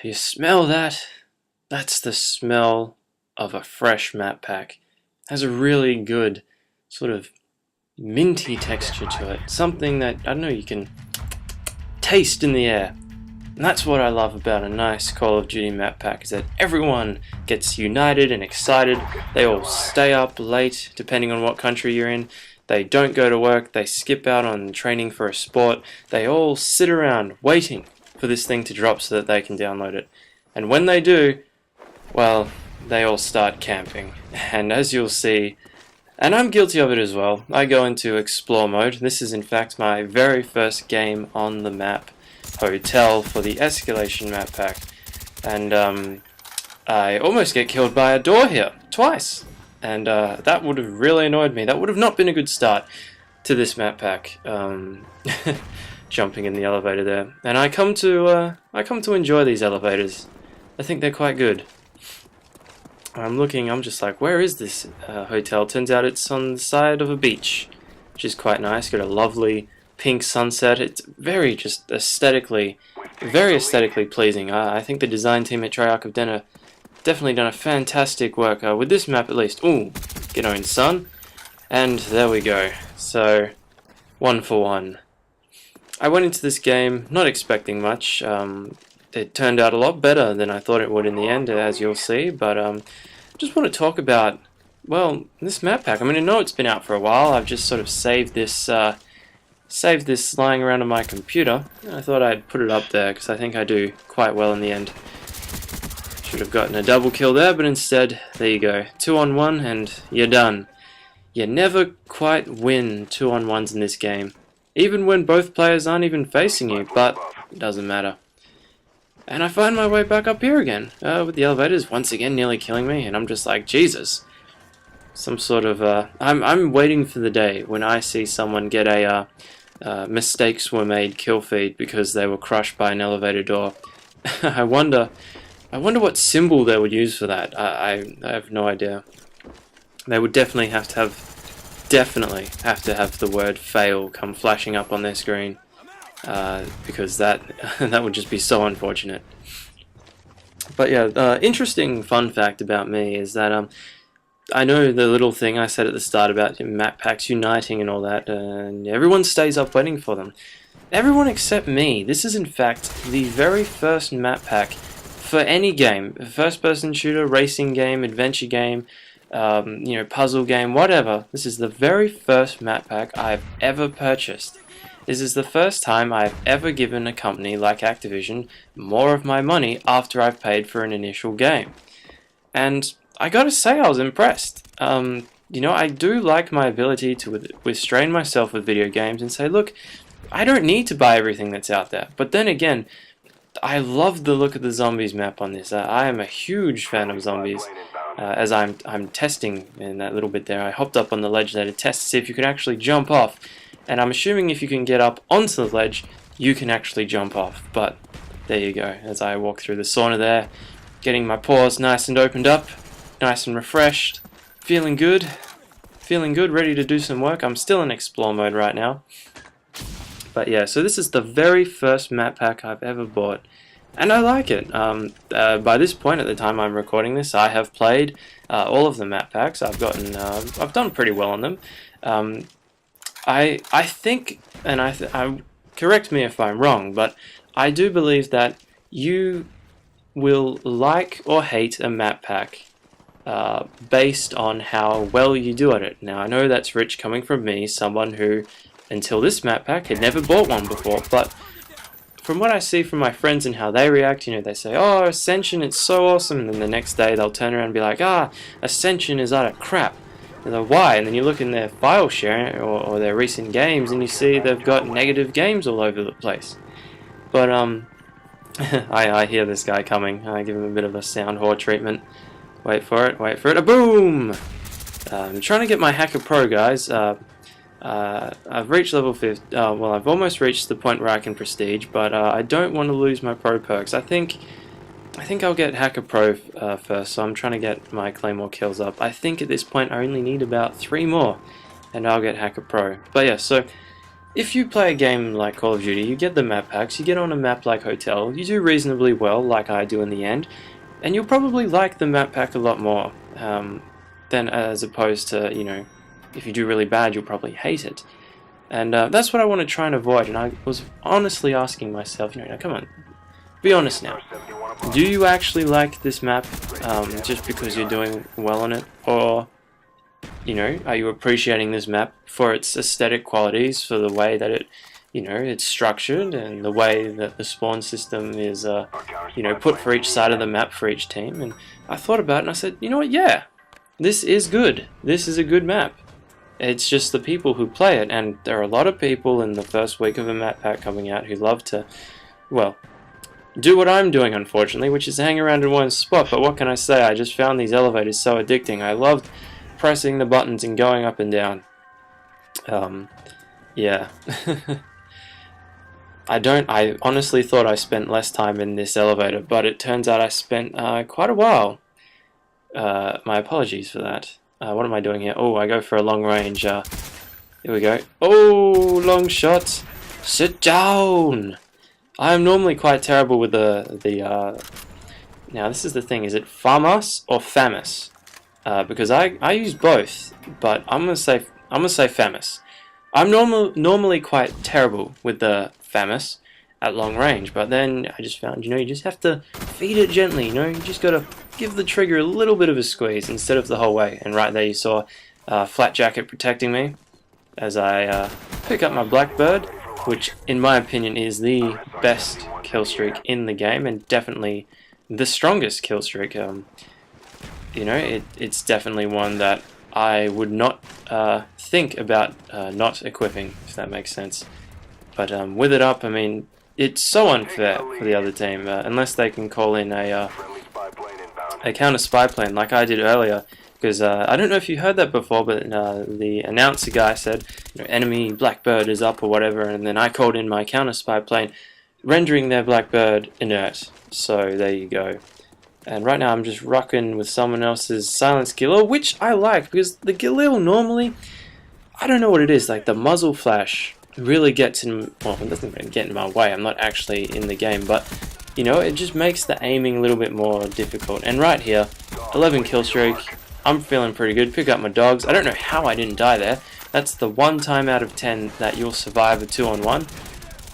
you smell that? That's the smell of a fresh map pack. It has a really good sort of minty texture to it. Something that, I don't know, you can taste in the air. And that's what I love about a nice Call of Duty map pack, is that everyone gets united and excited. They all stay up late, depending on what country you're in. They don't go to work, they skip out on training for a sport. They all sit around waiting for this thing to drop so that they can download it. And when they do, well, they all start camping. And as you'll see, and I'm guilty of it as well, I go into explore mode. This is in fact my very first game on the map Hotel for the Escalation map pack. And I almost get killed by a door here, twice. And that would have really annoyed me. That would have not been a good start to this map pack. Jumping in the elevator there. And I come to enjoy these elevators. I think they're quite good. I'm looking, I'm just like, where is this hotel? Turns out it's on the side of a beach, which is quite nice. Got a lovely pink sunset. It's very just aesthetically, very aesthetically pleasing. I think the design team at Treyarch have definitely done a fantastic work with this map at least. Ooh, get on, son. And there we go. So, 1 for 1. I went into this game not expecting much. It turned out a lot better than I thought it would in the end, as you'll see. But just want to talk about, well, this map pack. I mean, I know it's been out for a while. I've just sort of saved this lying around on my computer. I thought I'd put it up there because I think I do quite well in the end. Should have gotten a double kill there, but instead, there you go. 2-on-1 and you're done. You never quite win 2-on-1s in this game. Even when both players aren't even facing you, but it doesn't matter. And I find my way back up here again, with the elevators once again nearly killing me, and I'm just like, Jesus. Some sort of, I'm waiting for the day when I see someone get a, mistakes were made kill feed because they were crushed by an elevator door. I wonder what symbol they would use for that. I have no idea. They would definitely have to have the word fail come flashing up on their screen, because that would just be so unfortunate. But yeah, interesting fun fact about me is that I know the little thing I said at the start about map packs uniting and all that, and everyone stays up waiting for them. Everyone except me. This is in fact the very first map pack for any game, first-person shooter, racing game, adventure game, you know, puzzle game, whatever. This is the very first map pack I've ever purchased. This is the first time I've ever given a company like Activision more of my money after I've paid for an initial game. And I gotta say, I was impressed. You know, I do like my ability to restrain myself with video games and say, look, I don't need to buy everything that's out there. But then again, I love the look of the zombies map on this. I am a huge fan of zombies. As I'm testing in that little bit there, I hopped up on the ledge there to test to see if you could actually jump off. And I'm assuming if you can get up onto the ledge, you can actually jump off. But there you go, as I walk through the sauna there, getting my pores nice and opened up, nice and refreshed, feeling good, ready to do some work. I'm still in explore mode right now. But yeah, so this is the very first map pack I've ever bought. And I like it. By this point, at the time I'm recording this, I have played all of the map packs. I've done pretty well on them. I think, and correct me if I'm wrong, but I do believe that you will like or hate a map pack based on how well you do at it. Now, I know that's rich coming from me, someone who, until this map pack, had never bought one before, but from what I see from my friends and how they react, you know, they say, oh, Ascension, it's so awesome, and then the next day they'll turn around and be like, Ascension is utter crap. And they're, why? And then you look in their file share or their recent games and you see they've got negative games all over the place. But I hear this guy coming. I give him a bit of a sound whore treatment. Wait for it, a boom! I'm trying to get my Hacker Pro, guys. I've reached level 50, well, I've almost reached the point where I can prestige, but I don't want to lose my pro perks. I think I'll get Hacker Pro first, so I'm trying to get my Claymore kills up. I think at this point I only need about 3 more, and I'll get Hacker Pro. But yeah, so if you play a game like Call of Duty, you get the map packs, you get on a map like Hotel, you do reasonably well, like I do in the end, and you'll probably like the map pack a lot more than as opposed to, you know, if you do really bad, you'll probably hate it. And that's what I want to try and avoid, and I was honestly asking myself, you know, come on, be honest now. Do you actually like this map just because you're doing well on it? Or, you know, are you appreciating this map for its aesthetic qualities, for the way that it, you know, it's structured, and the way that the spawn system is, you know, put for each side of the map for each team? And I thought about it and I said, you know what, yeah, this is good. This is a good map. It's just the people who play it, and there are a lot of people in the first week of a map pack coming out who love to, well, do what I'm doing, unfortunately, which is hang around in one spot. But what can I say? I just found these elevators so addicting. I loved pressing the buttons and going up and down. Yeah. I honestly thought I spent less time in this elevator, but it turns out I spent quite a while. My apologies for that. What am I doing here? Oh, I go for a long range. Here we go. Oh, long shot. Sit down. I am normally quite terrible with the now this is the thing. Is it FAMAS or FAMAS? Because I use both, but I'm gonna say FAMAS. I'm normally quite terrible with the FAMAS at long range, but then I just found, you know, you just have to feed it gently. You know, you just gotta give the trigger a little bit of a squeeze instead of the whole way. And right there you saw Flat Jacket protecting me as I pick up my Blackbird, which in my opinion is the best kill streak in the game, and definitely the strongest kill streak. You know, it's definitely one that I would not think about not equipping, if that makes sense. But with it up, I mean, it's so unfair for the other team unless they can call in a counter spy plane like I did earlier. Because I don't know if you heard that before, but the announcer guy said, you know, enemy Blackbird is up or whatever, and then I called in my counter spy plane, rendering their Blackbird inert. So there you go. And right now I'm just rocking with someone else's silenced Galil, which I like, because the Galil normally, I don't know what it is, like the muzzle flash really gets in, well, it doesn't really get in my way, I'm not actually in the game, but, you know, it just makes the aiming a little bit more difficult. And right here, 11 kill streak, I'm feeling pretty good. Pick up my dogs. I don't know how I didn't die there. That's the one time out of 10 that you'll survive a 2-on-1.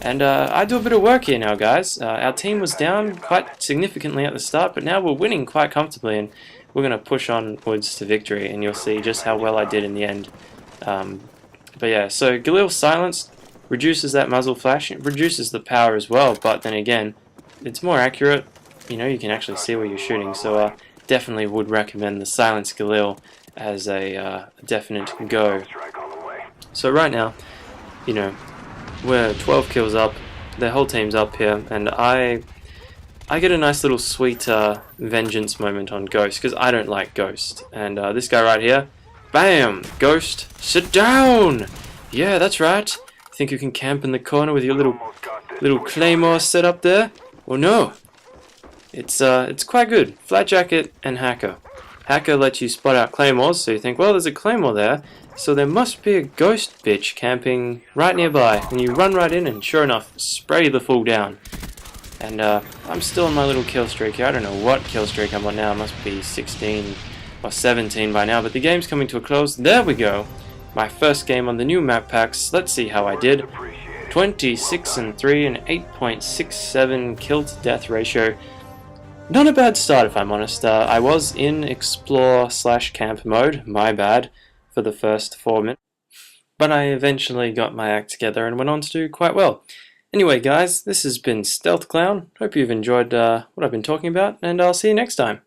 And I do a bit of work here now, guys. Our team was down quite significantly at the start, but now we're winning quite comfortably, and we're going to push onwards to victory, and you'll see just how well I did in the end. But yeah, so Galil silenced, reduces that muzzle flash, it reduces the power as well, but then again, it's more accurate. You know, you can actually see where you're shooting, so definitely would recommend the silenced Galil as a definite go. So right now, you know, we're 12 kills up, the whole team's up here, and I get a nice little sweet vengeance moment on Ghost, because I don't like Ghost. And this guy right here, bam! Ghost, sit down! Yeah, that's right. Think you can camp in the corner with your little claymore set up there? Well, no. It's quite good. Flat Jacket and Hacker. Hacker lets you spot out claymores, so you think, well, there's a claymore there, so there must be a ghost bitch camping right nearby. And you run right in, and sure enough, spray the fool down. And I'm still on my little kill streak here. I don't know what kill streak I'm on now. It must be 16 or 17 by now, but the game's coming to a close. There we go. My first game on the new map packs. Let's see how I did. 26-3 and 8.67 kill to death ratio. Not a bad start, if I'm honest. I was in explore/camp mode, my bad, for the first 4 minutes. But I eventually got my act together and went on to do quite well. Anyway, guys, this has been Stealthclown. Hope you've enjoyed what I've been talking about, and I'll see you next time.